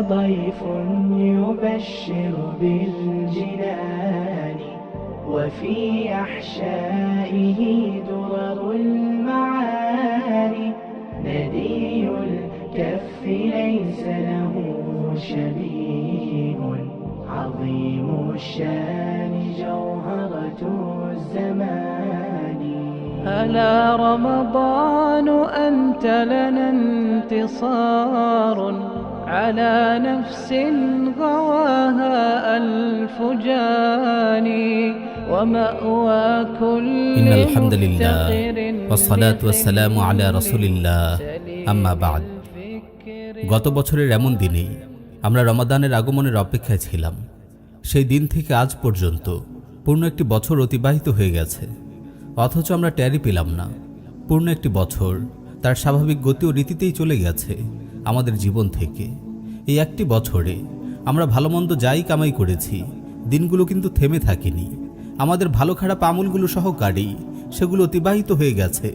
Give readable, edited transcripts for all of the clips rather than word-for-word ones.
ضيف يبشر بالجنان وفي أحشائه درر المعاني ندي الكف ليس له شبيه عظيم الشان جوهرة الزمان ألا رمضان أنت لنا انتصار على نفس غواها ألف جاني ومأوى كل إن الحمد لله مفتقر والصلاة والسلام على رسول الله أما بعد গত বছরের এমন দিনেই আমরা রমাদানের আগমনের অপেক্ষায় ছিলাম। সেই দিন থেকে আজ পর্যন্ত পূর্ণ একটি বছর অতিবাহিত হয়ে গেছে, অথচ আমরা টেরই পেলাম না। পূর্ণ একটি বছর তার স্বাভাবিক গতি ও রীতিতেই চলে গেছে আমাদের জীবন থেকে। এই একটি বছরে আমরা ভালো মন্দ যাই কামাই করেছি, দিনগুলো কিন্তু থেমে থাকেনি। আমাদের ভালো খারাপ আমলগুলো সহকারী সেগুলো অতিবাহিত হয়ে গেছে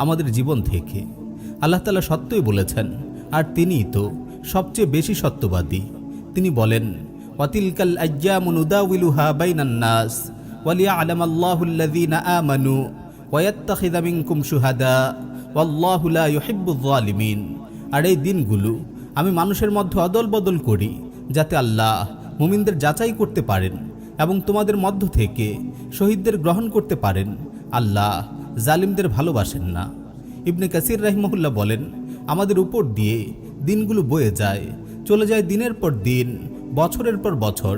আমাদের জীবন থেকে। আল্লাহ তাআলা সত্যই বলেছেন, আর তিনিই তো সবচেয়ে বেশি সত্যবাদী। তিনি বলেন, ওয়াতিলকাল আইয়ামু নুদাউিলুহা বাইনান নাস ওয়ালিয়া'লামাল্লাহুল্লাযীনা আমানু ওয়ায়াত্তাখিযা মিনকুম শুহাদা ওয়াল্লাহু লা ইউহিব্বুয যালিমিন। আর এই দিনগুলো আমি মানুষের মধ্যে অদল বদল করি, যাতে আল্লাহ মুমিনদের যাচাই করতে পারেন এবং তোমাদের মধ্য থেকে শহীদদের গ্রহণ করতে পারেন। আল্লাহ জালিমদের ভালোবাসেন না। ইবনে কাসির রাহিমাহুল্লাহ বলেন, আমাদের উপর দিয়ে দিনগুলো বয়ে যায়, চলে যায় দিনের পর দিন, বছরের পর বছর।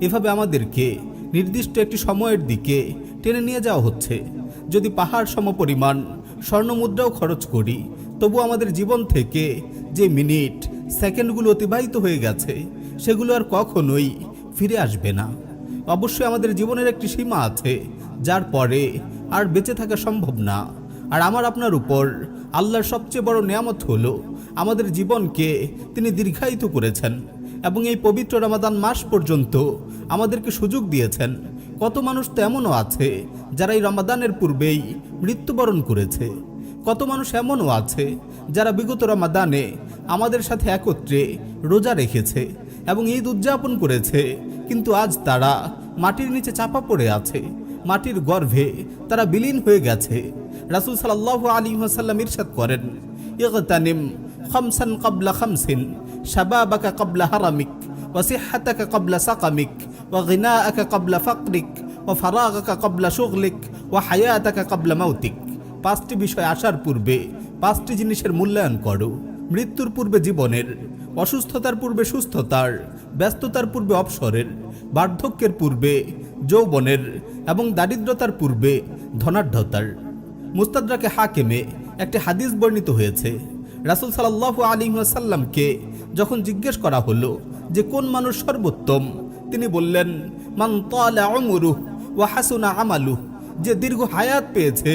এভাবে আমাদেরকে নির্দিষ্ট একটি সময়ের দিকে টেনে নিয়ে যাওয়া হচ্ছে। যদি পাহাড় সমপরিমাণ স্বর্ণমুদ্রাও খরচ করি, তবু আমাদের জীবন থেকে যে মিনিট সেকেন্ডগুলো অতিবাহিত হয়ে গেছে সেগুলো আর কখনোই ফিরে আসবে না। অবশ্যই আমাদের জীবনের একটি সীমা আছে, যার পরে আর বেঁচে থাকা সম্ভব না। আর আমার আপনার উপর আল্লাহর সবচেয়ে বড় নিয়ামত হলো আমাদের জীবনকে তিনি দীর্ঘায়িত করেছেন এবং এই পবিত্র রমাদান মাস পর্যন্ত আমাদেরকে সুযোগ দিয়েছেন। কত মানুষ তো এমনও আছে যারা এই রমাদানের পূর্বেই মৃত্যুবরণ করেছে। কত মানুষ এমনও আছে যারা বিগত রমাদানে আমাদের সাথে একত্রে রোজা রেখেছে এবং ঈদ উদযাপন করেছে, কিন্তু আজ তারা মাটির নিচে চাপা পড়ে আছে, মাটির গর্ভে তারা বিলীন হয়ে গেছে। রাসূল সাল্লাল্লাহু আলাইহি ওয়াসাল্লাম ইরশাদ করেন, ইগতানিম খামসান ক্বাবলা খামসিন শাবাবাকা ক্বাবলা হারামিক ওয়া সিহহাতাকা ক্বাবলা সাকামিক ওয়া গিনাআকা ক্বাবলা ফাকরিক ওয়া ফারাগাকা ক্বাবলা শুগলিক ওয়া হায়াতাকা ক্বাবলা মাউতিক। পাঁচটি বিষয় আসার পূর্বে পাঁচটি জিনিসের মূল্যায়ন করো। মৃত্যুর পূর্বে জীবনের, অসুস্থতার পূর্বে সুস্থতার, ব্যস্ততার পূর্বে অবসরের, বার্ধক্যের পূর্বে যৌবনের এবং দারিদ্রতার পূর্বে ধনাঢ্যতার। মুস্তাদরাকে হাকিমে একটি হাদিস বর্ণিত হয়েছে, রাসূল সাল্লাল্লাহু আলাইহি ওয়াসাল্লামকে যখন জিজ্ঞেস করা হলো যে কোন মানুষ সর্বোত্তম, তিনি বললেন, মান তালা উমরুহু ওয়া হাসুনা আমালুহু, যে দীর্ঘ হায়াত পেয়েছে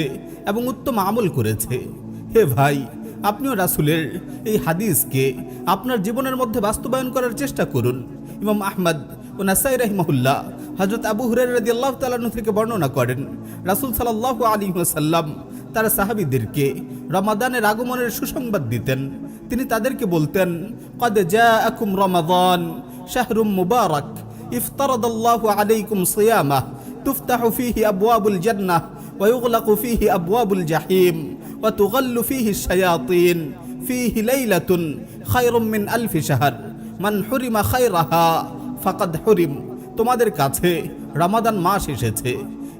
এবং উত্তম আমল করেছে। হে ভাই, আপনিও রাসূলের এই হাদিসকে আপনার জীবনের মধ্যে বাস্তবায়ন করার চেষ্টা করুন। ইমাম আহমদ ও নাসাই রাহিমাহুল্লাহ হযরত আবু হুরায়রা রাদিয়াল্লাহু তাআলা আনহু থেকে বর্ণনা করেন, রাসূল সাল্লাল্লাহু আলাইহি ওয়াসাল্লাম তারা সাহাবীদেরকে রমাদানের আগমনের সুসংবাদ দিতেন। তিনি তাদেরকে বলতেন, ক্বাদ জাআকুম রমাদান শাহরুম মুবারাক ইফতারাদাল্লাহু আলাইকুম সিয়ামাহ তুফতাহু ফীহি আবওয়াবুল জান্নাহ ওয়া ইউগলাকু ফীহি আবওয়াবুল জাহিম ওয়া তুগাল্লু ফীহি আশ-শায়াতিন ফীহি লাইলাতুন খায়রুম মিন আলফি শাহর মান হুরিমা খায়রাহা ফাকাদ হুরিম। তোমাদের কাছে রমাদান মাস এসেছে,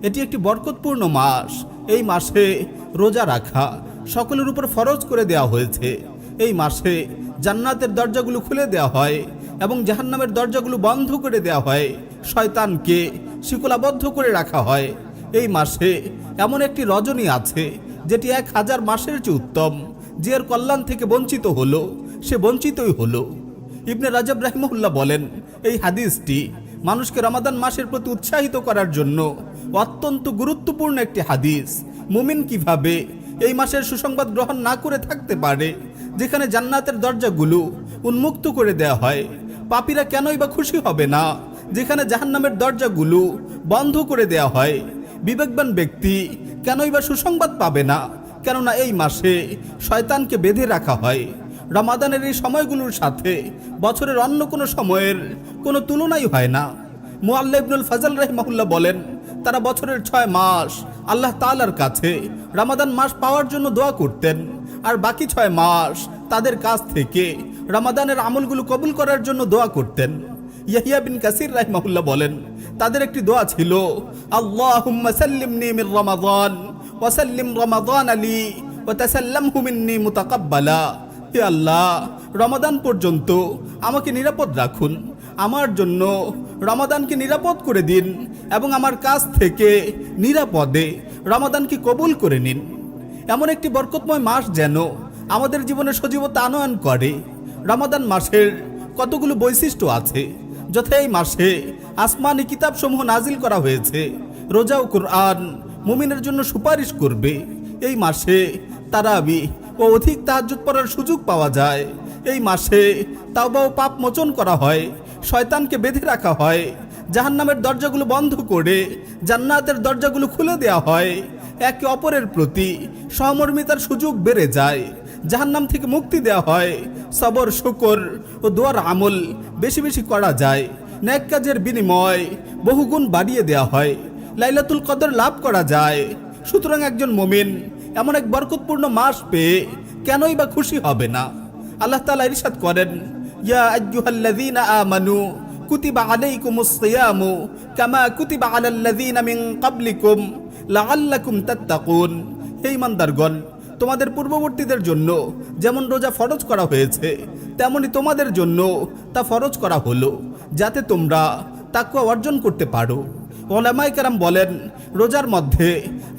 এটি একটি বরকতপূর্ণ মাস। এই মাসে রোজা রাখা সকলের উপর ফরজ করে দেওয়া হয়েছে। এই মাসে জান্নাতের দরজাগুলো খুলে দেওয়া হয় এবং জাহান্নামের দরজাগুলো বন্ধ করে দেওয়া হয়, শয়তানকে শিকলাবদ্ধ করে রাখা হয়। এই মাসে এমন একটি রজনী আছে যেটি 1000 মাসের চেয়ে উত্তম। যে এর কল্যাণ থেকে বঞ্চিত হলো সে বঞ্চিতই হলো। ইবনে রাজব রাহিমাহুল্লাহ বলেন, এই হাদিসটি মানুষকে রমাদান মাসের প্রতি উৎসাহিত করার জন্য অত্যন্ত গুরুত্বপূর্ণ একটি হাদিস। মুমিন কিভাবে এই মাসের সুসংবাদ গ্রহণ না করে থাকতে পারে, যেখানে জান্নাতের দরজাগুলো উন্মুক্ত করে দেওয়া হয়? পাপীরা কেনই বা খুশি হবে না যেখানে জাহান্নামের দরজাগুলো বন্ধ করে দেওয়া হয়? বিবেকবান ব্যক্তি কেনই বা সুসংবাদ পাবে না, কেননা এই মাসে শয়তানকে বেঁধে রাখা হয়। রমাদানের এই সময়গুলোর সাথে বছরের অন্য কোনো সময়ের কোনো তুলনাই হয় না। মুআল্লা ইবনুল ফাজল রাহিমাহুল্লাহ বলেন, তারা বছরের 6 মাস আল্লাহ তাআলার কাছে রমাদান মাস পাওয়ার জন্য দোয়া করতেন, আর বাকি 6 মাস তাদের কাছ থেকে রমাদানের আমলগুলো কবুল করার জন্য দোয়া করতেন। ইয়াহিয়া বিন কাসির রাহিমাহুল্লাহ বলেন, তাদের একটি দোয়া ছিল, আল্লাহুম্মা সাল্লিমনি মির রমাদান ওয়া সাল্লিম রমাদান আলী ওয়া তাসাল্লামহু মিন্নি মুতাকাব্বালা। হে আল্লাহ, রমাদান পর্যন্ত আমাকে নিরাপদ রাখুন, আমার জন্য রমাদানকে নিরাপদ করে দিন এবং আমার কাছ থেকে নিরাপদে রমাদানকে কবুল করে নিন। এমন একটি বরকতময় মাস যেন আমাদের জীবনে সজীবতা আনয়ন করে। রমাদান মাসের কতগুলো বৈশিষ্ট্য আছে, যথা এই মাসে আসমানি কিতাবসমূহ নাজিল করা হয়েছে। রোজা ও কুরআন মুমিনের জন্য সুপারিশ করবে। এই মাসে তারাবি ও অধিক তাহাজ্জুদ পড়ার সুযোগ পাওয়া যায়। এই মাসে তাওবা ও পাপ মোচন করা হয়, শয়তানকে বেঁধে রাখা হয়, জাহান্নামের দরজাগুলো বন্ধ করে জান্নাতের দরজাগুলো খুলে দেওয়া হয়। একে অপরের প্রতি সহমর্মিতার সুযোগ বেড়ে যায়, জাহান্নাম থেকে মুক্তি দেওয়া হয়, সবর শুকর ও দোয়ার আমল বেশি বেশি করা যায়, নেক কাজের বিনিময় বহুগুণ বাড়িয়ে দেওয়া হয়, লাইলাতুল কদর লাভ করা যায়। সুতরাং একজন মুমিন এমন এক বরকতপূর্ণ মাস পেয়ে কেনই বা খুশি হবে না? আল্লাহ তাআলা ইরশাদ করেন, ইয়া আইয়ুহাল্লাযীনা আমানু কুতিবা আলাইকুমুস সিয়ামু কামা কুতিবা আলাল্লাযীনা মিন ক্বাবলিকুম লাআল্লাকুম তাত্তাকুন। হে ঈমানদারগণ, তোমাদের পূর্ববর্তীদের জন্য যেমন রোজা ফরজ করা হয়েছে, তেমনি তোমাদের জন্য তা ফরজ করা হলো, যাতে তোমরা তাকওয়া অর্জন করতে পারো। উলামায়ে কেরাম বলেন, রোজার মধ্যে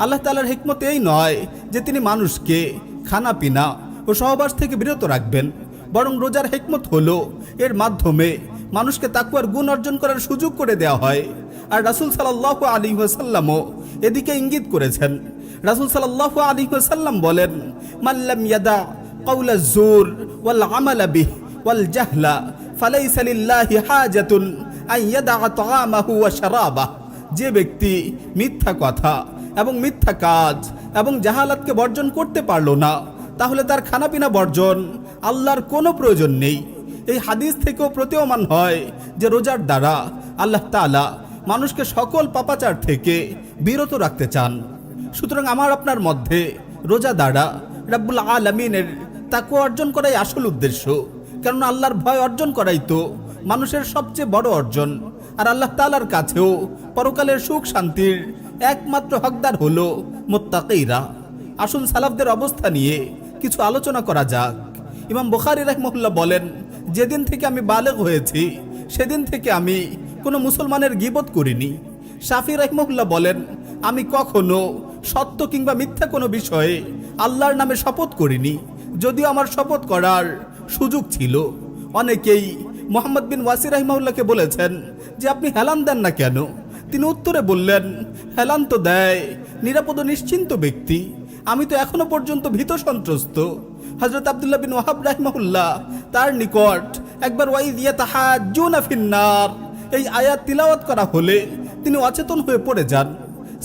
আল্লাহ তাআলার হিকমত এই নয় যে তিনি মানুষকে খানা পিনা ও সহবাস থেকে বিরত রাখবেন, বরং রোজার হিকমত হলো এর মাধ্যমে মানুষকে তাকওয়ার গুণ অর্জন করার সুযোগ করে দেওয়া হয়। আর রাসূল সাল্লাল্লাহু আলাইহি ওয়াসাল্লামও এদিকে ইঙ্গিত করেছেন। রাসূল সাল্লাল্লাহু আলাইহি ওয়াসাল্লাম বলেন, মান লাম ইয়াদা কাওলাজ জুর ওয়াল আমালা বিহি ওয়াল জাহলা ফালাইসা লিল্লাহি হাজাতুন আন ইয়াদা তাআমাহু ওয়া শারাবাহু। যে ব্যক্তি মিথ্যা কথা এবং মিথ্যা কাজ এবং জাহালাতকে বর্জন করতে পারলো না, তাহলে তার খানাপিনা বর্জন আল্লাহর কোনো প্রয়োজন নেই। এই হাদিস থেকেও প্রতীয়মান হয় যে রোজার দ্বারা আল্লাহ তাআলা মানুষকে সকল পাপাচার থেকে বিরত রাখতে চান। সুতরাং আমার আপনার মধ্যে রোজা দ্বারা রাব্বুল আলামিনের তাকওয়া অর্জন করাই আসল উদ্দেশ্য, কারণ আল্লাহর ভয় অর্জন করাই তো মানুষের সবচেয়ে বড় অর্জন। আর আল্লাহ তাআলার কাছেও পরকালের সুখ শান্তির একমাত্র হকদার হলো মুত্তাকীরা। আসুন সালাফদের অবস্থা নিয়ে কিছু আলোচনা করা যাক। ইমাম বুখারী রাহিমাহুল্লাহ বলেন, যেদিন থেকে আমি বালেগ হয়েছি সেদিন থেকে আমি কোনো মুসলমানের গীবত করিনি। শাফি রাহিমাহুল্লাহ বলেন, আমি কখনো সত্য কিংবা মিথ্যা কোনো বিষয়ে আল্লাহর নামে শপথ করিনি, যদিও আমার শপথ করার সুযোগ ছিল। অনেকেই মুহাম্মদ বিন ওয়াসি রাহিমাহুল্লাহকে বলেছেন যে আপনি হেলান দেন না কেন? তিনি উত্তরে বললেন, হেলান তো দেয় নিরাপদ ও নিশ্চিন্ত ব্যক্তি, আমি তো এখনো পর্যন্ত ভীত সন্ত্রস্ত। হযরত আব্দুল্লাহ বিন ওয়াহাব রাহিমাহুল্লাহ তার নিকট একবার ওয়াইদ ইয়াতাহাজ্জুনা ফিন্নার এই আয়াত তিলাওয়াত করা হলে তিনি অচেতন হয়ে পড়ে যান।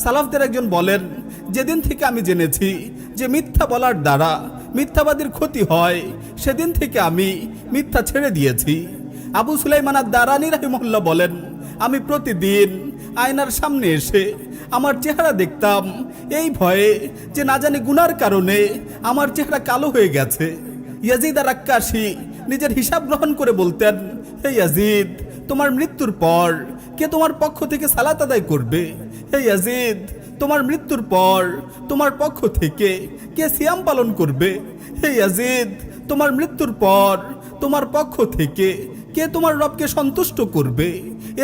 সালাফদের একজন বলেন, যেদিন থেকে আমি জেনেছি যে মিথ্যা বলার দ্বারা মিথ্যাবাদীর ক্ষতি হয়, সেদিন থেকে আমি মিথ্যা ছেড়ে দিয়েছি। আবু সুলাইমান আদ-দারানী রাহিমাহুল্লাহ বলেন, আমি প্রতিদিন আয়নার সামনে এসে আমার চেহারা দেখতাম এই ভয়ে যে না জানি গুনার কারণে আমার চেহারা কালো হয়ে গেছে। ইয়াজিদ আর-রাক্কাশী নিজের হিসাব গ্রহণ করে বলতেন, হে ইয়াজিদ, তোমার মৃত্যুর পর কে তোমার পক্ষ থেকে সালাত আদায় করবে? হে ইয়াজিদ, তোমার মৃত্যুর পর তোমার পক্ষ থেকে কে সিয়াম পালন করবে? হে ইয়াজিদ, তোমার মৃত্যুর পর তোমার পক্ষ থেকে কে তোমার রবকে সন্তুষ্ট করবে?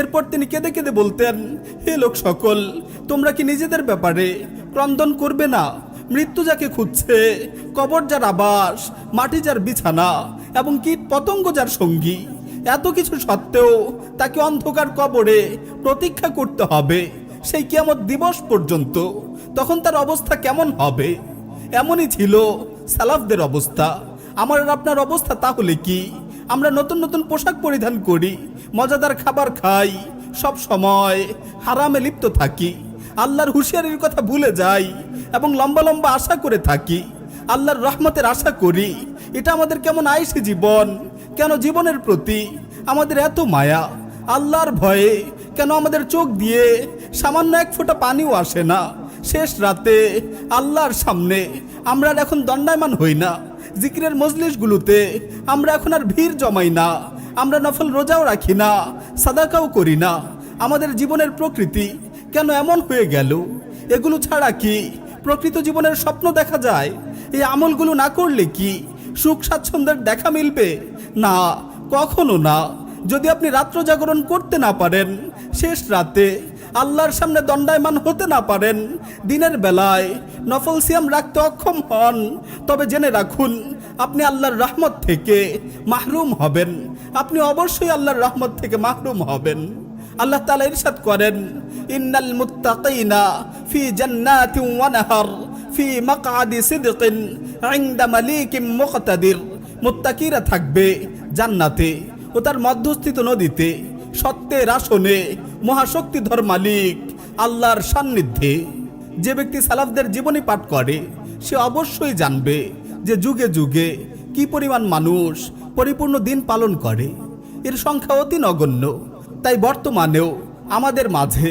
এরপর তিনি কেঁদে কেঁদে বলতেন, হে লোক সকল, তোমরা কি নিজেদের ব্যাপারে ক্রন্দন করবে না? মৃত্যু যাকে খুঁজছে, কবর যার আবাস, মাটি যার বিছানা এবং কীট পতঙ্গ যার সঙ্গী, এত কিছু সত্ত্বেও তাকে অন্ধকার কবরে প্রতীক্ষা করতে হবে সেই কিয়ামত দিবস পর্যন্ত। তখন তার অবস্থা কেমন হবে? এমনই ছিল সালাফদের অবস্থা। আমার আর আপনার অবস্থা তাহলে কি? আমরা নতুন নতুন পোশাক পরিধান করি, মজাদার খাবার খাই, সব সময় হারামে লিপ্ত থাকি, আল্লাহর হুঁশিয়ারির কথা ভুলে যাই এবং লম্বা লম্বা আশা করে থাকি, আল্লাহর রহমতের আশা করি এটা আমাদের কেমন আইসি জীবন, কেন জীবনের প্রতি আমাদের এত মায়া, আল্লাহর ভয়ে কেন আমাদের চোখ দিয়ে সামান্য এক ফোঁটা পানিও আসে না। শেষ রাতে আল্লাহর সামনে আমরা আর এখন দণ্ডায়মান হই না, জিকিরের মজলিসগুলোতে আমরা এখন আর ভিড় জমাই না, আমরা নফল রোজাও রাখি না, সাদাকাও করি না। আমাদের জীবনের প্রকৃতি কেন এমন হয়ে গেল? এগুলো ছাড়া কি প্রকৃত জীবনের স্বপ্ন দেখা যায়? এই আমলগুলো না করলে কি সুখ স্বাচ্ছন্দ্যের দেখা মিলবে? না, কখনো না। যদি আপনি রাত্র জাগরণ করতে না পারেন, শেষ রাতে আল্লাহর সামনে দণ্ডায়মান হতে না পারেন, দিনের বেলায় নফল সিয়াম রাখতে অক্ষম হন, তবে জেনে রাখুন আপনি আল্লাহর রহমত থেকে মাহরুম হবেন। আপনি অবশ্যই আল্লাহর রহমত থেকে মাহরুম হবেন। আল্লাহ তাআলা ইরশাদ করেন, ইন্নাল মুত্তাকিনা ফি জান্নাতিন ওয়া নাহার ফি মাকআদি সিদকিন ইনদা মালিকিন মুকতাদির। মুত্তাকিরা থাকবে জান্নাতে ও তার মধ্যস্থিত নদীতে, সত্যের আসনে, মহাশক্তিধর মালিক আল্লাহর সান্নিধ্যে। যে ব্যক্তি সালাফদের জীবনী পাঠ করে সে অবশ্যই জানবে যে যুগে যুগে কি পরিমাণ মানুষ পরিপূর্ণ দিন পালন করে, এর সংখ্যা অতি নগণ্য। তাই বর্তমানেও আমাদের মাঝে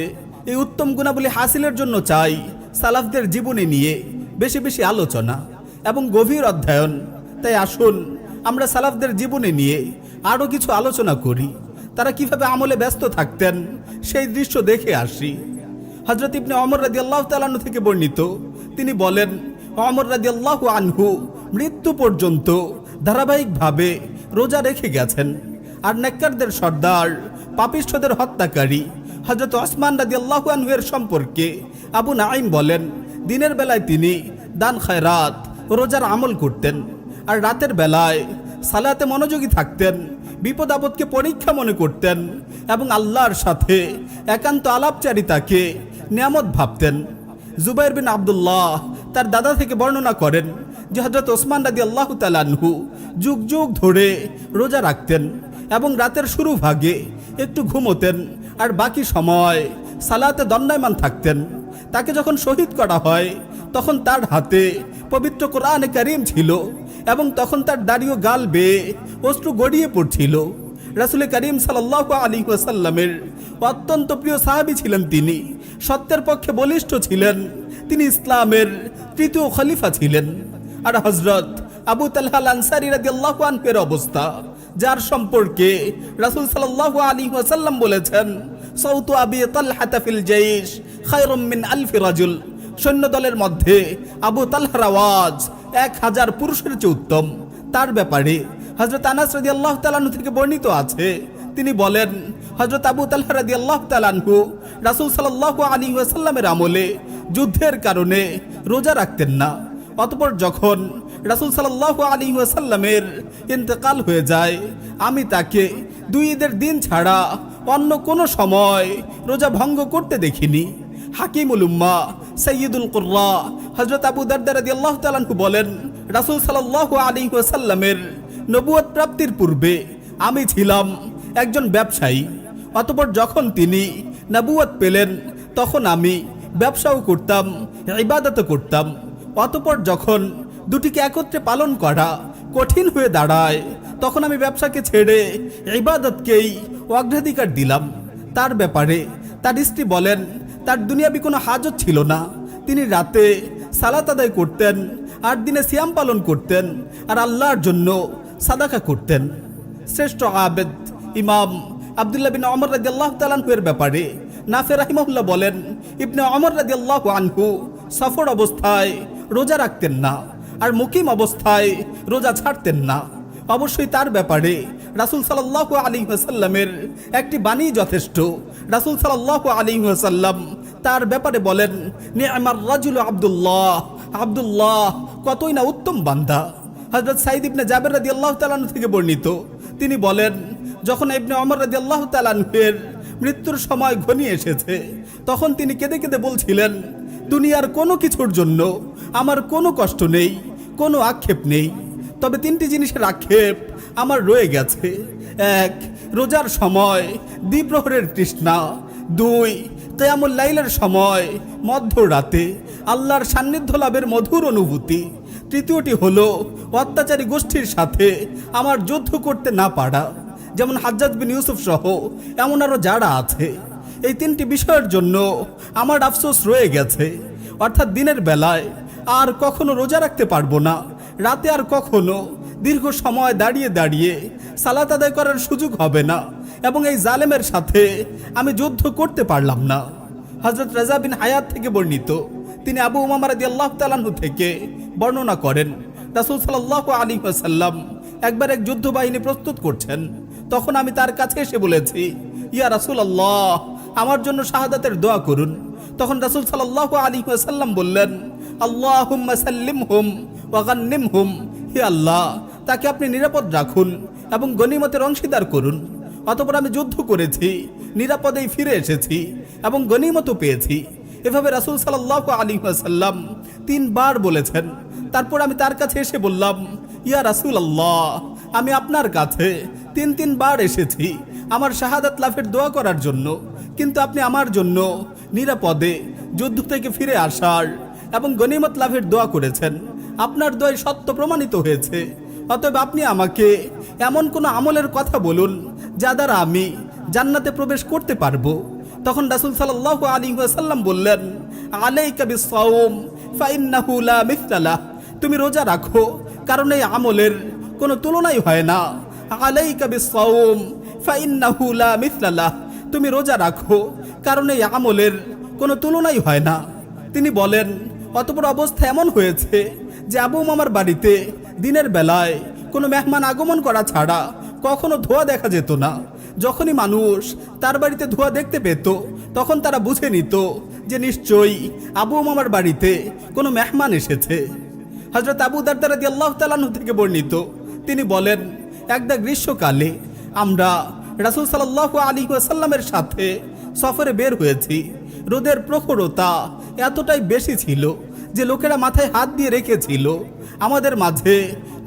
এই উত্তম গুণাবলী হাসিলের জন্য চাই সালাফদের জীবনী নিয়ে বেশি বেশি আলোচনা এবং গভীর অধ্যয়ন। তাই আসুন আমরা সালাফদের জীবনী নিয়ে আরও কিছু আলোচনা করি। তারা কিভাবে আমলে ব্যস্ত থাকতেন সেই দৃশ্য দেখে আসি। হযরত ইবনে ওমর রাদিয়াল্লাহু তাআলা আনহু থেকে বর্ণিত, তিনি বলেন, ওমর রাদিয়াল্লাহু আনহু মৃত্যু পর্যন্ত ধারাবাহিকভাবে রোজা রেখে গেছেন। আর নেককারদের সর্দার, পাপিষ্ঠদের হত্যাকারী হযরত ওসমান রাদিয়াল্লাহু আনহু এর সম্পর্কে আবু নাঈম বলেন, দিনের বেলায় তিনি দান খায়রাত ও রোজার আমল করতেন, আর রাতের বেলায় সালাতে মনোযোগী থাকতেন, বিপদ আপদকে পরীক্ষা মনে করতেন এবং আল্লাহর সাথে একান্ত আলাপচারিতাকে নিয়ামত ভাবতেন। জুবাইর বিন আব্দুল্লাহ তার দাদা থেকে বর্ণনা করেন যে হযরত ওসমান রাদিয়াল্লাহু তাআলা আনহু যুগ যুগ ধরে রোজা রাখতেন এবং রাতের শুরু ভাগে একটু ঘুমোতেন আর বাকি সময় সালাতে দণ্ডায়মান থাকতেন। তাকে যখন শহীদ করা হয় তখন তার হাতে পবিত্র কোরআনে কারীম ছিল এবং তখন তার দাড়িও গাল বেয়ে অশ্রু গড়িয়ে পড়ছিল। রাসূল করিম সাল্লাল্লাহু আলাইহি ওয়াসাল্লামের অত্যন্ত প্রিয় সাহাবী ছিলেন তিনি, সত্যের পক্ষে বলিষ্ঠ ছিলেন, তিনি ইসলামের তৃতীয় খলিফা ছিলেন। আর হযরত আবু তালহা আল আনসারী রাদিয়াল্লাহু আনহু এর অবস্থা, যার সম্পর্কে রাসূল সাল্লাল্লাহু আলাইহি ওয়াসাল্লাম বলেছেন, সাউতু আবি তালহা ফিল জাইশ খায়রুম মিন আলফি রাজুল। সৈন্য দলের মধ্যে আবু তালহার আওয়াজ 1000 পুরুষের চেয়ে উত্তম। তার ব্যাপারে হযরত আনাস রাদিয়াল্লাহু তাআলা আনহু থেকে বর্ণিত আছে, তিনি বলেন, হযরত আবু তালহা রাদিয়াল্লাহু তাআলা আনহু রাসূল সাল্লাল্লাহু আলাইহি ওয়াসাল্লামের আমলে যুদ্ধের কারণে রোজা রাখতেন না। অতঃপর যখন রাসূল সাল্লাল্লাহু আলাইহি ওয়াসাল্লামের ইন্তেকাল হয়ে যায়, আমি তাকে 2 ঈদের দিন ছাড়া অন্য কোনো সময় রোজা ভঙ্গ করতে দেখিনি। হাকিমুল উম্মাহ সাইয়্যিদুল কুররা হযরত আবু দারদা রাদিয়াল্লাহু তাআলা আনহু বলেন, রাসূল সাল্লাল্লাহু আলাইহি ওয়াসাল্লামের নবুয়ত প্রাপ্তির পূর্বে আমি ছিলাম একজন ব্যবসায়ী। অতঃপর যখন তিনি নবুয়ত পেলেন তখন আমি ব্যবসাও করতাম, ইবাদতও করতাম। অতঃপর যখন দুটিকে একত্রে পালন করা কঠিন হয়ে দাঁড়ায় তখন আমি ব্যবসাকে ছেড়ে ইবাদতকেই অগ্রাধিকার দিলাম। তার ব্যাপারে তার স্ত্রী বলেন, তার দুনিয়াবি কোনো হাজত ছিল না। তিনি রাতে সালাত আদায় করতেন আর দিনে সিয়াম পালন করতেন আর আল্লাহর জন্য সাদাকা করতেন। শ্রেষ্ঠ আবেদ ইমাম আব্দুল্লাহ বিন ওমর রাদিয়াল্লাহু তাআলা আনহু এর ব্যাপারে নাফি রাহিমাহুল্লাহ বলেন, ইবনে ওমর রাদিয়াল্লাহু আনহু সফর অবস্থায় রোজা রাখতেন না আর মুকিম অবস্থায় রোজা ছাড়তেন না। অবশ্যই তার ব্যাপারে রাসূল সাল্লাল্লাহু আলাইহি ওয়াসাল্লামের একটি বাণী যথেষ্ট। রাসূল সাল্লাল্লাহু আলাইহি ওয়াসাল্লাম তার ব্যাপারে বলেন, নি'মার রাজুলু আব্দুল্লাহ, আব্দুল্লাহ কতই না উত্তম বান্দা। হযরত সাঈদ ইবনে জাবের রাদিয়াল্লাহু তাআলা আনহু থেকে বর্ণিত, তিনি বলেন, যখন ইবনে ওমর রাদিয়াল্লাহু তাআলা আনহুর মৃত্যুর সময় ঘনিয়ে এসেছে তখন তিনি কেঁদে কেঁদে বলছিলেন, দুনিয়ার কোনো কিছুর জন্য আমার কোনো কষ্ট নেই, কোনো আক্ষেপ নেই, তবে 3টি জিনিসের আক্ষেপ আমার রয়ে গেছে। 1, রোজার সময় দ্বিপ্রহরের তৃষ্ণা। 2, কিয়ামুল লাইলের সময় মধ্যরাতে আল্লাহর সান্নিধ্য লাভের মধুর অনুভূতি। তৃতীয়টি হলো অত্যাচারী গোষ্ঠীর সাথে আমার যুদ্ধ করতে না পারা, যেমন হাজ্জাজ বিন ইউসুফ সহ এমন আরো যারা আছে। এই তিনটি বিষয়ের জন্য আমার আফসোস রয়ে গেছে। অর্থাৎ দিনের বেলায় আর কখনো রোজা রাখতে পারবো না, রাতে আর কখনো দীর্ঘ সময় দাঁড়িয়ে দাঁড়িয়ে সালাত আদায় করার সুযোগ হবে না, এবং এই জালেমের সাথে আমি যুদ্ধ করতে পারলাম না। হযরত রাজা বিন হায়াত থেকে বর্ণিত, তিনি আবু উমামা রাদিয়াল্লাহু তাআলা আনহু থেকে বর্ণনা করেন, রাসূল সাল্লাল্লাহু আলাইহি ওয়াসাল্লাম একবার এক যুদ্ধ বাহিনী প্রস্তুত করছেন। তখন আমি তার কাছে এসে বলেছি, ইয়া রাসূলুল্লাহ, আমার জন্য শাহাদাতের দোয়া করুন। তখন রাসূল সাল্লাল্লাহু আলাইহি ওয়াসাল্লাম বললেন, আল্লাহুম্মা সাল্লিমহুম ওয়া গান্নিমহুম, হে আল্লাহ, তাকে আপনি নিরাপদ রাখুন এবং গনিমতের অংশীদার করুন। অতঃপর আমি যুদ্ধ করেছি, নিরাপদেই ফিরে এসেছি এবং গনিমতও পেয়েছি। এভাবে রাসূল সাল্লাল্লাহু আলাইহি ওয়াসাল্লাম 3 বার বলেছেন। তারপর আমি তার কাছে এসে বললাম, ইয়া রাসূলুল্লাহ, আমি আপনার কাছে 3 বার এসেছি আমার শাহাদাত লাভের দোয়া করার জন্য, কিন্তু আপনি আমার জন্য নিরাপদে যুদ্ধ থেকে ফিরে আসার এবং গনিমত লাভের দোয়া করেছেন। আপনার দোয়াই সত্য প্রমাণিত হয়েছে। অতএব আপনি আমাকে এমন কোনো আমলের কথা বলুন যা দ্বারা আমি জান্নাতে প্রবেশ করতে পারবো। তখন রাসূল সাল্লাল্লাহু আলাইহি ওয়াসাল্লাম বললেন, আলাইকা বিস-সাওম ফাইন্নাহু লা মিসলা লাহ, তুমি রোজা রাখো, কারণ এই আমলের কোনো তুলনাই হয় না। আলাইকা বিস-সাওম ফাইন্নাহু লা মিসলা লাহ, তুমি রোজা রাখো, কারণ এই আমলের কোনো তুলনাই হয় না। তিনি বলেন, অতঃপর অবস্থা এমন হয়েছে যে আবু উমামার বাড়িতে দিনের বেলায় কোনো মেহমান আগমন করা ছাড়া কখনো ধোঁয়া দেখা যেত না। যখনই মানুষ তার বাড়িতে ধোঁয়া দেখতে পেত, তখন তারা বুঝে নিত যে নিশ্চয়ই আবু উমামার বাড়িতে কোনো মেহমান এসেছে। হযরত আবু দারদা রাদিয়াল্লাহু তাআলা আনহু থেকে বর্ণিত, তিনি বলেন, একদা গ্রীষ্মকালে আমরা রাসূল সাল্লাল্লাহু আলাইহি ওয়াসাল্লামের সাথে সফরে বের হয়েছি। রোদের প্রখরতা এতটাই বেশি ছিল যে লোকেরা মাথায় হাত দিয়ে রেখেছিল। আমাদের মাঝে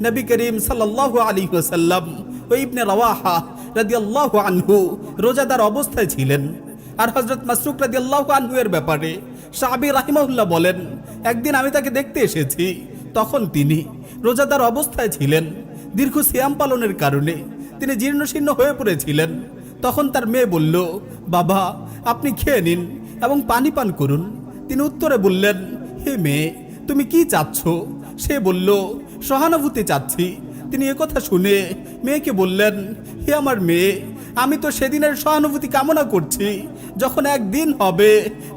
নবী করিম সাল্লাল্লাহু আলাইহি ওয়াসাল্লাম ও ইবনে রাওয়াহা রাদিয়াল্লাহু আনহু রোজাদার অবস্থায় ছিলেন। আর হযরত মাসরুক রাদিয়াল্লাহু আনহু এর ব্যাপারে শাবি রাহিমাহুল্লাহ বলেন, একদিন আমি তাকে দেখতে এসেছি, তখন তিনি রোজাদার অবস্থায় ছিলেন। দীর্ঘ সিয়াম পালনের কারণে তিনি জীর্ণশীর্ণ হয়ে পড়েছিলেন। তখন তার মেয়ে বলল, বাবা, আপনি খেয়ে নিন এবং পানি পান করুন। তিনি উত্তরে বললেন, হে মেয়ে, তুমি কি চাচ্ছ? সে বলল, সহানুভূতি চাচ্ছি। তিনি একথা শুনে মেয়েকে বললেন, হে আমার মেয়ে, আমি তো সেদিনের সহানুভূতি কামনা করছি যখন একদিন হবে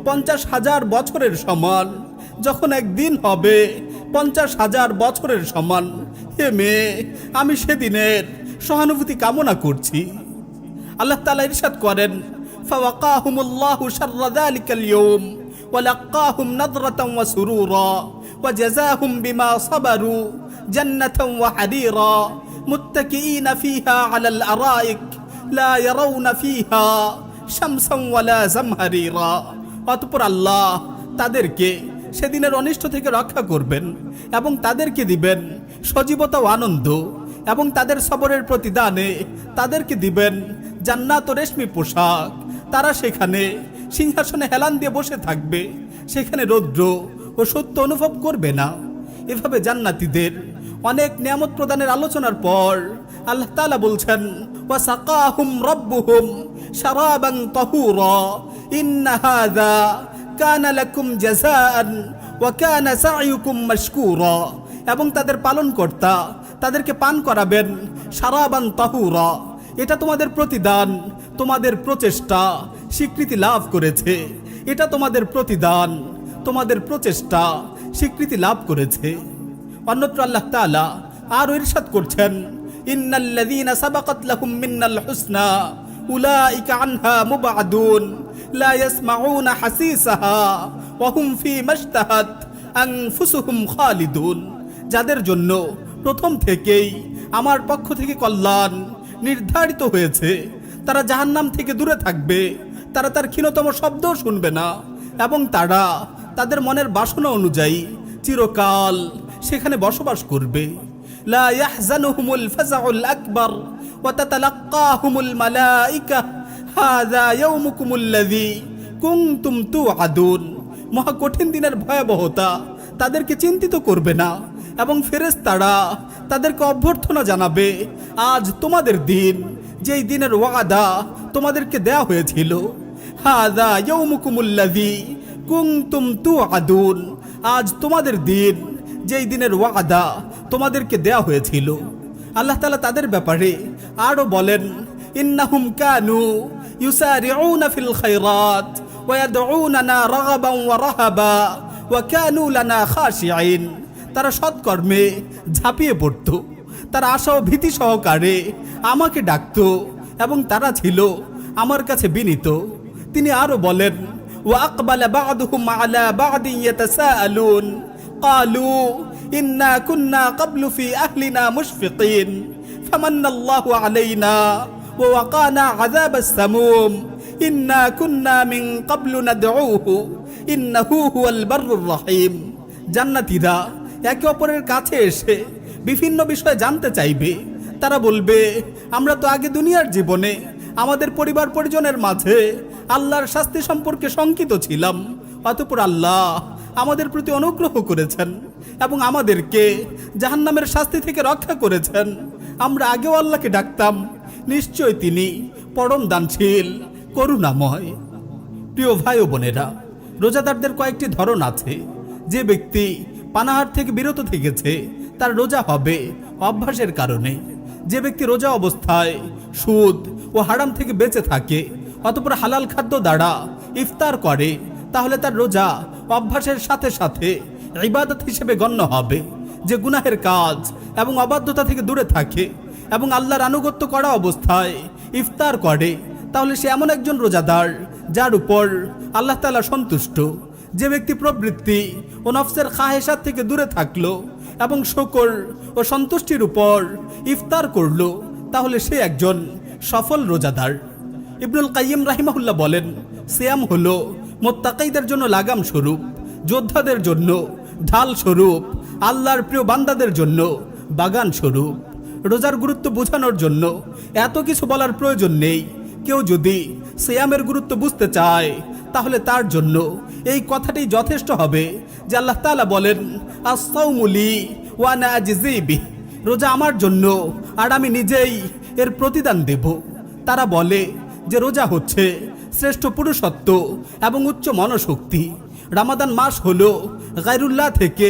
50,000 বছরের সমান, যখন একদিন হবে 50,000 বছরের সমান। হে মেয়ে, আমি সেদিনের সহানুভূতি কামনা করছি। আল্লাহ তাআলা ইরশাদ করেন, ফাওয়াকাহুমুল্লাহু শাররা যালিকাল ইয়াওম ওয়া লাক্কাহুম নাদরাতান ওয়া সুরুরা ওয়া জাযাহুম বিমা সাবারু জান্নাতান ওয়া হারিরা মুত্তাকিইনা ফিহা আলাল আরাইক লা ইয়ারাউনা ফিহা শামসান ওয়ালা জামহারিরা। অতঃপর আল্লাহ তাদেরকে সেদিনের অনিষ্ট থেকে রক্ষা করবেন এবং তাদেরকে দিবেন সজীবতা ও আনন্দ, এবং তাদের সবরের প্রতিদানে তাদেরকে দিবেন জান্নাত ও রেশমি পোশাক। তারা সেখানে সিংহাসনে হেলান দিয়ে বসে থাকবে, সেখানে রৌদ্র ও সত্য অনুভব করবে না। এভাবে জান্নাতীদের অনেক নিয়ামত প্রদানের আলোচনার পর আল্লাহ তাআলা বলছেন, ওয়া সাকাহুম রাব্বুহুম শারাবান তাহুরা ইন্না হাযা কানা লাকুম জাযাআন ওয়া কানা সা'য়ুকুম মাশকুরা। এবং তাদের পালনকর্তা তাদেরকে পান করাবেন শারাবান তাহুরা, এটা তোমাদের প্রতিদান, তোমাদের প্রচেষ্টা স্বীকৃতি লাভ করেছে। এটা তোমাদের প্রতিদান, তোমাদের প্রচেষ্টা স্বীকৃতি লাভ করেছে। অন্যত্র আল্লাহ তাআলা আরো ইরশাদ করছেন, ইন্নাল্লাযীনা সাবাকাত লাহুম মিনাল হুসনা উলাইকা আনহা মুবআদুন লা ইয়াসমাউনা হাসিসাহা ওয়া হুম ফী মাশতাহাত আনফুসুহুম খালিদুন। যাদের জন্য প্রথম থেকেই আমার পক্ষ থেকে কল্যাণ নির্ধারিত হয়েছে, তারা জাহান্নাম থেকে দূরে থাকবে, তারা তার ক্ষীণতম শব্দও শুনবে না, এবং তারা তাদের মনের বাসনা অনুযায়ী চিরকাল সেখানে বসবাস করবে। লা ইয়াহজানুহুমুল ফাযাউল আকবার ওয়া তাতালাক্কাহুমুল মালাইকা হাযা ইয়াউমুকুমুল্লাযী কুনতুম তুআদুন। মহা কঠিন দিনের ভয়াবহতা তাদেরকে চিন্তিত করবে না, এবং ফেরেশতারা তাদেরকে অভ্যর্থনা জানাবে, আজ তোমাদের দিন, যেই দিনের ওয়াদা তোমাদেরকে দেয়া হয়েছিল। হাযা ইয়াউমুকুমুল্লাযী কুনতুম তুআদুন, আজ তোমাদের দিন, যেই দিনের ওয়াদা তোমাদেরকে দেয়া হয়েছিল। আল্লাহ তাআলা তাদের ব্যাপারে আরো বলেন, ইন্নাহুম কানু ইউসারিউনা ফিল খায়রাত ওয়া ইয়াদউনানা রাগাবান ওয়া রাহাবা ওয়া কানু লানা খাশিঈন। তারা সৎকর্মে ঝাঁপিয়ে পড়ত, তারা আশা ও ভীতি সহকারে আমাকে ডাকত এবং তারা ছিল আমার কাছে বিনীত। তিনি আরো বলেন, ওয়া আকবালা বা'দুহুম আলা বা'দিন ইয়াতাসাআলুন ক্বালু ইন্না কুন্না ক্বাবলু ফি আহলিনা মুশফিকিন ফামান্নাল্লাহু আলাইনা ওয়া ওয়াকানা আযাবাস সামুম ইন্না কুন্না মিন ক্বাবলু নাদউহু ইন্নাহু হুয়াল বাররুর রহিম। জান্নাতীরা একে অপরের কাছে এসে বিভিন্ন বিষয় জানতে চাইবে। তারা বলবে, আমরা তো আগে দুনিয়ার জীবনে আমাদের পরিবার পরিজনের মাঝে আল্লাহর শাস্তি সম্পর্কে শঙ্কিত ছিলাম, অতঃপর আল্লাহ আমাদের প্রতি অনুগ্রহ করেছেন এবং আমাদেরকে জাহান্নামের শাস্তি থেকে রক্ষা করেছেন। আমরা আগেও আল্লাহকে ডাকতাম, নিশ্চয় তিনি পরম দানশীল, করুণাময়। প্রিয় ভাই ও বোনেরা, রোজাদারদের কয়েকটি ধরন আছে। যে ব্যক্তি পানাহার থেকে বিরত থেকেছে তার রোজা হবে অভ্যাসের কারণে। যে ব্যক্তি রোজা অবস্থায় সুদ ও হারাম থেকে বেঁচে থাকে অতঃপর হালাল খাদ্য দ্বারা ইফতার করে, তাহলে তার রোজা অভ্যাসের সাথে সাথে ইবাদত হিসেবে গণ্য হবে। যে গুনাহের কাজ এবং অবাধ্যতা থেকে দূরে থাকে এবং আল্লাহর আনুগত্য করা অবস্থায় ইফতার করে, তাহলে সে এমন একজন রোজাদার যার উপর আল্লাহ তাআলা সন্তুষ্ট। যে ব্যক্তি প্রবৃত্তি ও নফসের খাহেসাত থেকে দূরে থাকলো এবং শুকর ও সন্তুষ্টির উপর ইফতার করলো, তাহলে সে একজন সফল রোজাদার। ইবনুল কাইয়িম রাহিমাহুল্লাহ বলেন, সিয়াম হলো মুত্তাকীদের জন্য লাগাম স্বরূপ, যোদ্ধাদের জন্য ঢাল স্বরূপ, আল্লাহর প্রিয় বান্দাদের জন্য বাগান স্বরূপ। রোজার গুরুত্ব বোঝানোর জন্য এত কিছু বলার প্রয়োজন নেই। কেউ যদি সিয়ামের গুরুত্ব বুঝতে চায় তাহলে তার জন্য এই কথাটি যথেষ্ট হবে যে আল্লাহ তাআলা বলেন, আস-সাওমু লি ওয়া আনা আজজি বিহি, রোজা আমার জন্য আর আমি নিজেই এর প্রতিদান দেব। তারা বলে যে রোজা হচ্ছে শ্রেষ্ঠ পুরুষত্ব এবং উচ্চ মনোশক্তি। রমাদান মাস হলো গায়রুল্লাহ থেকে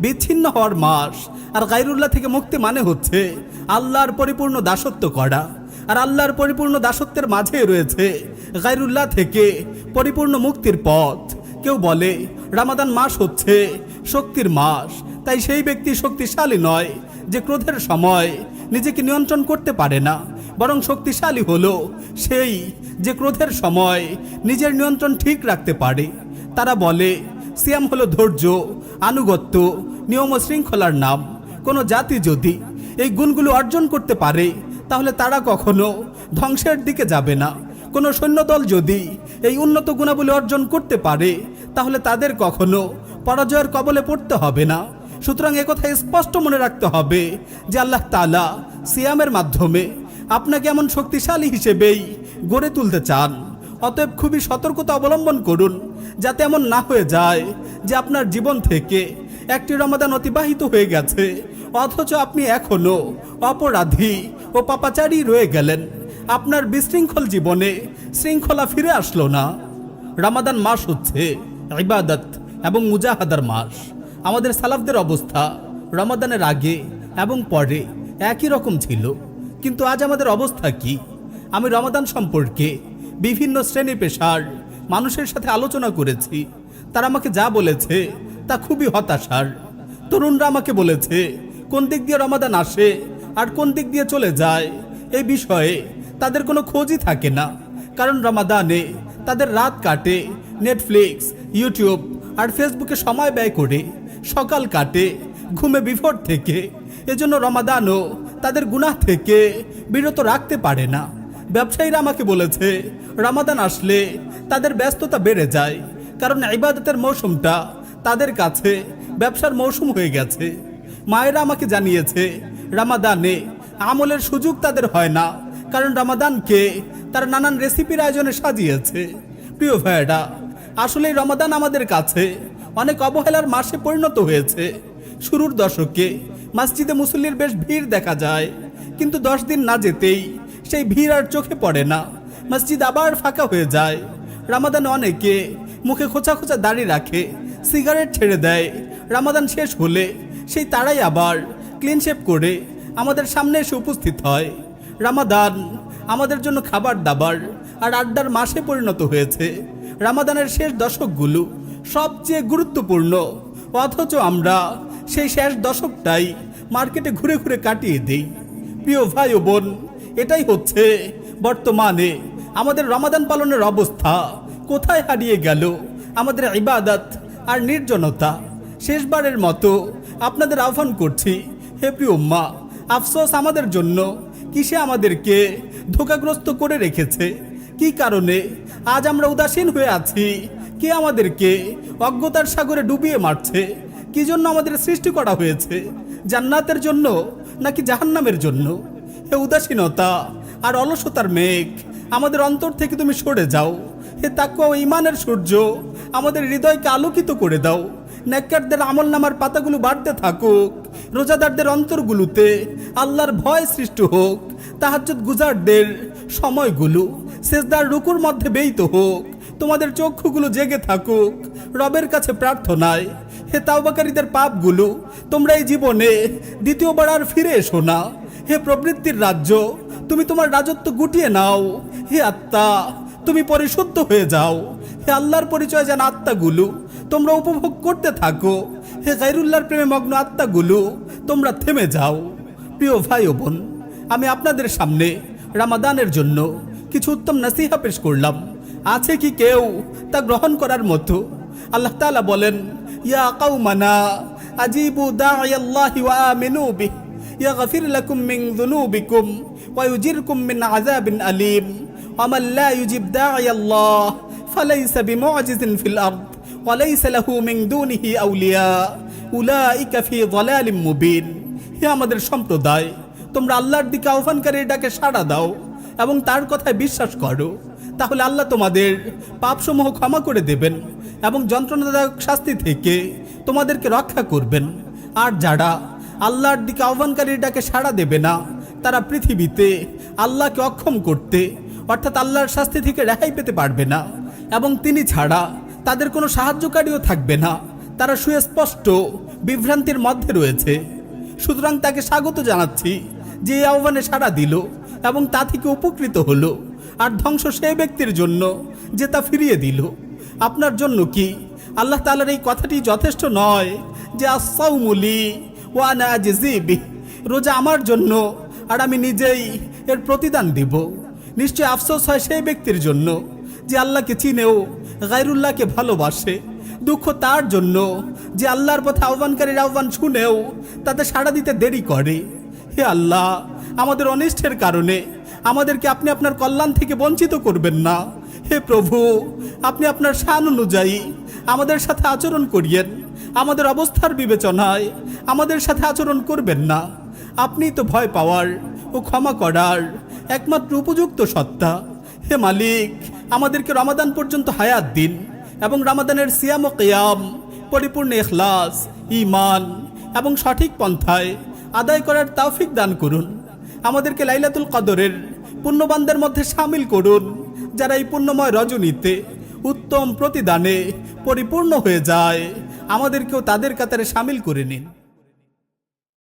বিচ্ছিন্ন হওয়ার মাস, আর গায়রুল্লাহ থেকে মুক্তি মানে হচ্ছে আল্লাহর পরিপূর্ণ দাসত্ব করা। আর আল্লাহর পরিপূর্ণ দাসত্বের মাঝে রয়েছে গায়রুল্লাহ থেকে পরিপূর্ণ মুক্তির পথ। কেউ বলে রমাদান মাস হচ্ছে শক্তির মাস, তাই সেই ব্যক্তি শক্তিশালী নয় যে ক্রোধের সময় নিজেকে নিয়ন্ত্রণ করতে পারে না, বরং শক্তিশালী হলো সেই যে ক্রোধের সময় নিজের নিয়ন্ত্রণ ঠিক রাখতে পারে। তারা বলে সিয়াম হলো ধৈর্য, আনুগত্য, নিয়ম ও শৃঙ্খলার নাম। কোনো জাতি যদি এই গুণগুলো অর্জন করতে পারে তাহলে তারা কখনো ধ্বংসের দিকে যাবে না। কোনো সৈন্যদল যদি এই উন্নত গুণাবলী অর্জন করতে পারে তাহলে তাদের কখনো পরাজয়ের কবলে পড়তে হবে না। সুতরাং একথা স্পষ্ট মনে রাখতে হবে যে আল্লাহ তাআলা সিয়ামের মাধ্যমে আপনাকে এমন শক্তিশালী হিসেবেই গড়ে তুলতে চান। অতএব খুবই সতর্কতা অবলম্বন করুন যাতে এমন না হয়ে যায় যে আপনার জীবন থেকে একটি রমাদান অতিবাহিত হয়ে গেছে অথচ আপনি এখনো অপরাধী ও পাপাচারী রয়ে গেলেন। আপনার বিশৃঙ্খল জীবনে শৃঙ্খলা ফিরে আসলো না। রমাদান মাস হচ্ছে ইবাদত এবং মুজাহাদার মাস। আমাদের সালাফদের অবস্থা রমাদানের আগে এবং পরে একই রকম ছিল, কিন্তু আজ আমাদের অবস্থা কি? আমি রমাদান সম্পর্কে বিভিন্ন শ্রেণী পেশার মানুষের সাথে আলোচনা করেছি। তারা আমাকে যা বলেছে তা খুবই হতাশার। তরুণরা আমাকে বলেছে কোন দিক দিয়ে রমাদান আসে আর কোন দিক দিয়ে চলে যায় এই বিষয়ে তাদের কোনো খোঁজই থাকে না, কারণ রমাদানে তাদের রাত কাটে নেটফ্লিক্স, ইউটিউব আর ফেসবুকে সময় ব্যয় করে, সকাল কাটে ঘুমে বিভোর থেকে। এজন্য রমাদানও তাদের গুনাহ থেকে বিরত রাখতে পারে না। ব্যবসায়ীরা আমাকে বলেছে রমাদান আসলে তাদের ব্যস্ততা বেড়ে যায়, কারণ ইবাদতের মৌসুমটা তাদের কাছে ব্যবসার মৌসুম হয়ে গেছে। মায়েরা আমাকে জানিয়েছে রমাদানে আমলের সুযোগ তাদের হয় না, কারণ রমাদানকে তার নানান রেসিপির আয়োজনে সাজিয়েছে। প্রিয় ভাইয়েরা, আসলে রমাদান আমাদের কাছে অনেক অবহেলার মাসে পরিণত হয়েছে। শুরুর দশকে মসজিদে মুসল্লির বেশ ভিড় দেখা যায়, কিন্তু 10 দিন না যেতেই সেই ভিড় আর চোখে পড়ে না, মসজিদ আবার ফাঁকা হয়ে যায়। রমাদানে অনেকে মুখে খোঁচা খোঁচা দাড়ি রাখে, সিগারেট ছেড়ে দেয়। রমাদান শেষ হলে সেই তারাই আবার ক্লিন শেভ করে আমাদের সামনে এসে উপস্থিত হয়। রমাদান আমাদের জন্য খাবার দাবার আর আড্ডার মাসে পরিণত হয়েছে। রমাদানের শেষ দশকগুলো সবচেয়ে গুরুত্বপূর্ণ, অথচ আমরা সেই শেষ দশকটাই মার্কেটে ঘুরে ঘুরে কাটিয়ে দিই। প্রিয় ভাই ও বোন, এটাই হচ্ছে বর্তমানে আমাদের রমাদান পালনের অবস্থা। কোথায় হারিয়ে গেল আমাদের ইবাদত আর নির্জনতা? শেষবারের মতো আপনাদের আহ্বান করছি, হে প্রিয় উম্মাহ, আফসোস আমাদের জন্য। কিসে আমাদেরকে ধোঁকাগ্রস্ত করে রেখেছে? কি কারণে আজ আমরা উদাসীন হয়ে আছি? কে আমাদেরকে অজ্ঞতার সাগরে ডুবিয়ে মারছে? কি জন্য আমাদের সৃষ্টি করা হয়েছে? জান্নাতের জন্য নাকি জাহান্নামের জন্য? হে উদাসীনতা আর অলসতার মেঘ, আমাদের অন্তর থেকে তুমি সরে যাও। হে তাকওয়া ও ঈমানের সূর্য, আমাদের হৃদয়কে আলোকিত করে দাও। নেককারদের আমলনামার পাতাগুলো বাড়তে থাকুক, রোজাদারদের অন্তরগুলোতে আল্লাহর ভয় সৃষ্টি হোক। তাহাজ্জুদ গুজারদের সময়গুলো সেজদার রুকুর মধ্যে ব্যয়িত হোক। তোমাদের চক্ষুগুলো জেগে থাকুক রবের কাছে প্রার্থনায়। হে তাওবাকারীদের পাপগুলো তোমরা এই জীবনে দ্বিতীয়বার আর ফিরে এসো না। হে প্রবৃত্তির রাজ্য, তুমি তোমার রাজত্ব গুটিয়ে নাও। হে আত্মা, তুমি পরিশুদ্ধ হয়ে যাও। হে আল্লাহর পরিচয় জানা আত্মাগুলো তোমরা উপভোগ করতে থাকো। হে গায়রুল্লাহর প্রেমে মগ্ন আত্মাগুলো তোমরা থেমে যাও। প্রিয় ভাই ও বোন, আমি আপনাদের সামনে রমাদানের জন্য কিছু উত্তম নসিহা পেশ করলাম। আছে কি কেউ তা গ্রহণ করার মতো? আল্লাহ তাআলা বলেন, ইয়া কাউমানা আজিবু দাঈয়াল্লাহি ওয়া আমিনু বিহি ইয়াগফির লাকুম মিন যুনুবিকুম ওয়া ইউজিরকুম মিন আযাবিন আলীম ওয়া মান লা ইউজিব দাঈয়াল্লাহ ফালাইসা বিমুজিজিন ফিল আরদ ওয়া লাইসা লাহু মিন দুনিহি আউলিয়া উলাইকা ফি যালালিম মুবিন। হে আমাদের সম্প্রদায়, তোমরা আল্লাহর দিকে আহ্বানকারীর ডাকে সাড়া দাও এবং তার কথায় বিশ্বাস করো, তাহলে আল্লাহ তোমাদের পাপসমূহ ক্ষমা করে দেবেন এবং যন্ত্রণাদায়ক শাস্তি থেকে তোমাদেরকে রক্ষা করবেন। আর যারা আল্লাহর দিকে আহ্বানকারীর ডাকে সাড়া দেবে না, তারা পৃথিবীতে আল্লাহকে অক্ষম করতে অর্থাৎ আল্লাহর শাস্তি থেকে রেহাই পেতে পারবে না এবং তিনি ছাড়া তাদের কোনো সাহায্যকারীও থাকবে না। তারা সুস্পষ্ট বিভ্রান্তির মধ্যে রয়েছে। সুতরাং তাকে স্বাগত জানাচ্ছি যে এই আহ্বানে সাড়া দিল এবং তা থেকে উপকৃত হলো, আর ধ্বংস সেই ব্যক্তির জন্য যে তা ফিরিয়ে দিল। আপনার জন্য কি আল্লাহ তাআলার এই কথাটি যথেষ্ট নয় যে আস-সাওমু লি ওয়া আনা আজজি বিহি, রোজা আমার জন্য আর আমি নিজেই এর প্রতিদান দিব? নিশ্চয় আফসোস হয় সেই ব্যক্তির জন্য যে আল্লাহকে চিনেও গায়রুল্লাহকে ভালোবাসে। দুঃখ তার জন্য যে আল্লাহর পথে আহ্বানকারীর আহ্বান শুনেও তাতে সাড়া দিতে দেরি করে। হে আল্লাহ, আমাদের অনিষ্টের কারণে আমাদেরকে আপনি আপনার কল্যাণ থেকে বঞ্চিত করবেন না। হে প্রভু, আপনি আপনার শান অনুযায়ী আমাদের সাথে আচরণ করিয়েন। আমাদের অবস্থার বিবেচনায় আমাদের সাথে আচরণ করবেন না। আপনিই তো ভয় পাওয়ার ও ক্ষমা করার একমাত্র উপযুক্ত সত্তা। হে মালিক, আমাদেরকে রমাদান পর্যন্ত হায়াত দিন এবং রমাদানের সিয়াম ও কিয়াম পরিপূর্ণ ইখলাস, ঈমান এবং সঠিক পন্থায় আদায় করার তৌফিক দান করুন। আমাদেরকে লাইলাতুল কদরের পুণ্যবানদের মধ্যে শামিল করুন, যারা এই পুণ্যময় রজনীতে উত্তম প্রতিদানে পরিপূর্ণ হয়ে যায়। আমাদেরকেও তাদের কাতারে শামিল করে নিন।